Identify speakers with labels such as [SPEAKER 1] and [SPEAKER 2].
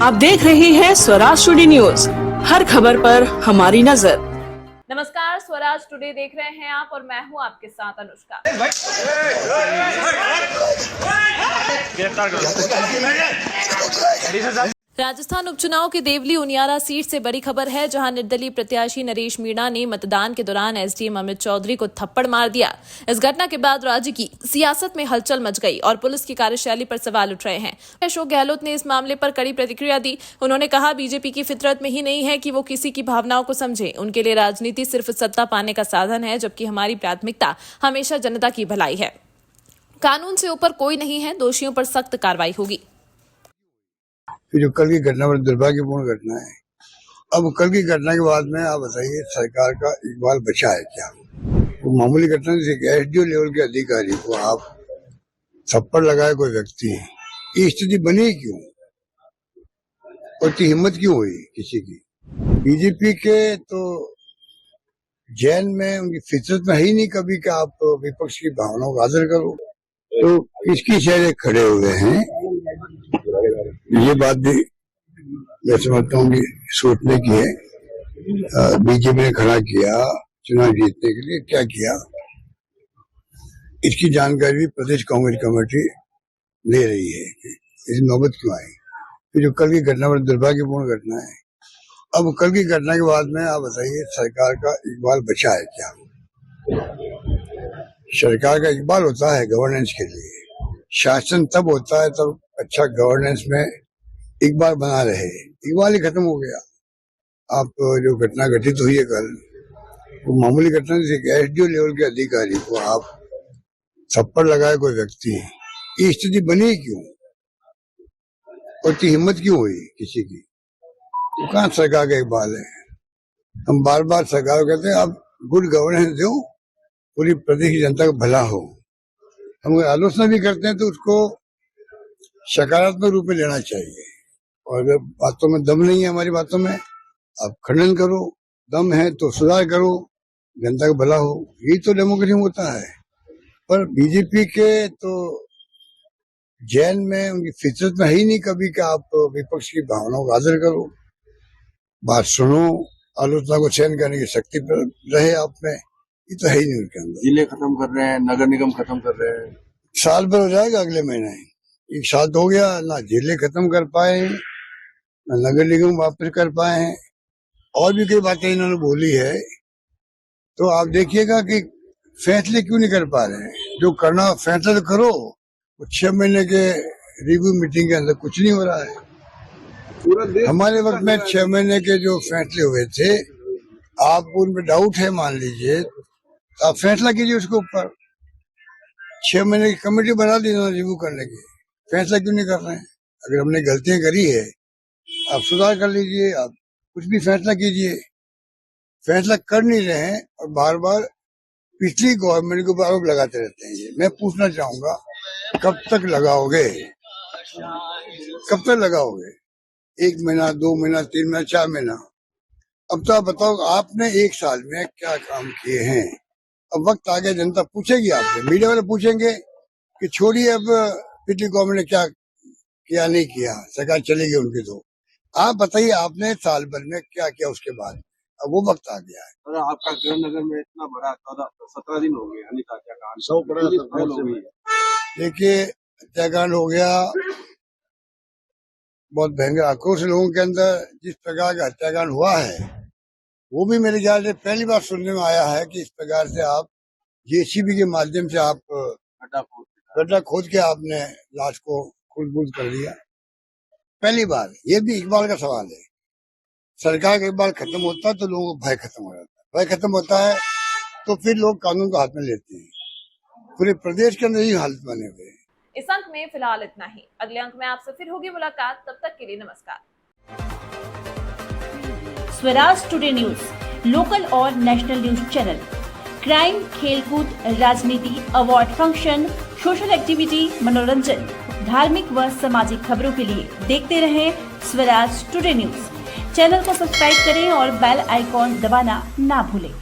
[SPEAKER 1] आप देख रहे हैं स्वराज टुडे न्यूज, हर खबर पर हमारी नजर।
[SPEAKER 2] नमस्कार, स्वराज टुडे देख रहे हैं आप और मैं हूं आपके साथ अनुष्का। राजस्थान उपचुनाव के देवली उनियारा सीट से बड़ी खबर है, जहां निर्दलीय प्रत्याशी नरेश मीणा ने मतदान के दौरान एसडीएम अमित चौधरी को थप्पड़ मार दिया। इस घटना के बाद राज्य की सियासत में हलचल मच गई और पुलिस की कार्यशैली पर सवाल उठ रहे हैं। अशोक गहलोत ने इस मामले पर कड़ी प्रतिक्रिया दी। उन्होंने कहा, बीजेपी की फितरत में ही नहीं है कि वो किसी की भावनाओं को समझे। उनके लिए राजनीति सिर्फ सत्ता पाने का साधन है, जबकि हमारी प्राथमिकता हमेशा जनता की भलाई है। कानून से ऊपर कोई नहीं है, दोषियों पर सख्त कार्रवाई होगी।
[SPEAKER 3] जो कल की घटना बड़ी दुर्भाग्यपूर्ण घटना है। अब कल की घटना के बाद में आप बताइए, सरकार का इकबाल बचा है क्या? वो मामूली घटना से एसडीओ लेवल के अधिकारी को आप थप्पड़ लगाए कोई व्यक्ति, ये स्थिति बनी क्यों और इतनी हिम्मत क्यों हुई किसी की? बीजेपी के तो जैन में उनकी फितरत में ही नहीं कभी कि आप विपक्ष की भावनाओं को आदर करो। तो किसकी चेहरे खड़े हुए हैं, ये बात भी मैं समझता हूँ कि सोचने की है। बीजेपी ने खड़ा किया चुनाव जीतने के लिए, क्या किया इसकी जानकारी भी प्रदेश कांग्रेस कमेटी ले रही है कि इस नौबत क्यों आई। जो कल की घटना बड़ी दुर्भाग्यपूर्ण घटना है। अब कल की घटना के बाद में आप बताइए, सरकार का इकबाल बचा है क्या? सरकार का इकबाल होता है गवर्नेंस के लिए। शासन तब होता है तब अच्छा गवर्नेंस में इकबाल बना रहे। इकबाल ही खत्म हो गया। आप जो घटना घटित हुई है कल, वो मामूली घटना से एसडीओ लेवल के अधिकारी को आप थप्पड़ लगाए कोई व्यक्ति, ये स्थिति बनी क्यों और इतनी हिम्मत क्यों हुई किसी की? तो कहाँ सरकार का इकबाल है? हम बार बार सरकार को कहते हैं आप गुड गवर्नेंस दो, पूरी प्रदेश की जनता का भला हो। हम आलोचना भी करते हैं तो उसको सकारात्मक रूप में लेना चाहिए। और अगर बातों में दम नहीं है, हमारी बातों में, आप खंडन करो। दम है तो सुधार करो, जनता का भला हो। यही तो डेमोक्रेसी होता है। पर बीजेपी के तो जैन में उनकी फितरत में ही नहीं कभी कि आप विपक्ष की भावनाओं का आदर करो, बात सुनो, आलोचना को सहन करने की शक्ति रहे आप में। ये तो है ही नहीं उनके अंदर।
[SPEAKER 4] जिले खत्म कर रहे हैं, नगर निगम खत्म कर रहे हैं।
[SPEAKER 3] साल भर हो जाएगा अगले महीने, एक साल तो हो गया। ना जिले खत्म कर पाए, ना नगर निगम वापस कर पाए हैं, और भी कई बातें इन्होंने बोली है। तो आप देखिएगा कि फैसले क्यों नहीं कर पा रहे हैं। जो करना फैसला तो करो। 6 महीने के रिव्यू मीटिंग के अंदर कुछ नहीं हो रहा है। हमारे वक्त में 6 महीने के जो फैसले हुए थे, आपको उनमें डाउट है मान लीजिए, तो आप फैसला कीजिए उसके ऊपर। 6 महीने की कमेटी बना दी उन्होंने रिव्यू करने की, फैसला क्यों नहीं कर रहे हैं? अगर हमने गलतियां करी है, आप सुधार कर लीजिए, आप कुछ भी फैसला कीजिए। फैसला कर नहीं रहे हैं और बार बार पिछली गवर्नमेंट के ऊपर आरोप लगाते रहते हैं। ये मैं पूछना चाहूंगा, कब तक लगाओगे? कब तक लगाओगे? 1 महीना, 2 महीना, 3 महीना, 4 महीना? अब तो आप बताओ, आपने 1 साल में क्या काम किए हैं? अब वक्त आ गया, जनता पूछेगी आपसे, मीडिया वाले पूछेंगे कि छोड़िए अब पिछली गवर्नमेंट ने क्या किया नहीं किया, सरकार चलेगी उनकी। तो आप बताइए, आपने साल भर में क्या किया उसके बाद? अब वो वक्त आ गया है।
[SPEAKER 4] और आपका गृहनगर में इतना बड़ा 17 दिन हो गए हत्याकांड हो गई।
[SPEAKER 3] देखिए, हत्याकांड हो गया, बहुत भयंकर आक्रोश लोगों के अंदर। जिस प्रकार का हत्याकांड हुआ है, वो भी मेरे ख्याल से पहली बार सुनने में आया है कि इस प्रकार से आप जेसीबी के माध्यम से आप गड्ढा खोद के आपने लाश को खुद कर दिया। पहली बार। ये भी इकबाल का सवाल है। सरकार का इकबाल खत्म होता है तो लोगों को भय खत्म हो जाता है। भय खत्म होता है तो फिर लोग कानून को हाथ में लेते हैं। पूरे प्रदेश के अंदर यही हालत बने हुए हैं।
[SPEAKER 2] इस अंक में फिलहाल इतना ही। अगले अंक में आपसे फिर होगी मुलाकात, तब तक के लिए नमस्कार।
[SPEAKER 5] स्वराज टुडे न्यूज, लोकल और नेशनल न्यूज चैनल, क्राइम, खेलकूद, राजनीति, अवार्ड फंक्शन, सोशल एक्टिविटी, मनोरंजन, धार्मिक व सामाजिक खबरों के लिए देखते रहें स्वराज टुडे न्यूज। चैनल को सब्सक्राइब करें और बेल आइकॉन दबाना ना भूलें।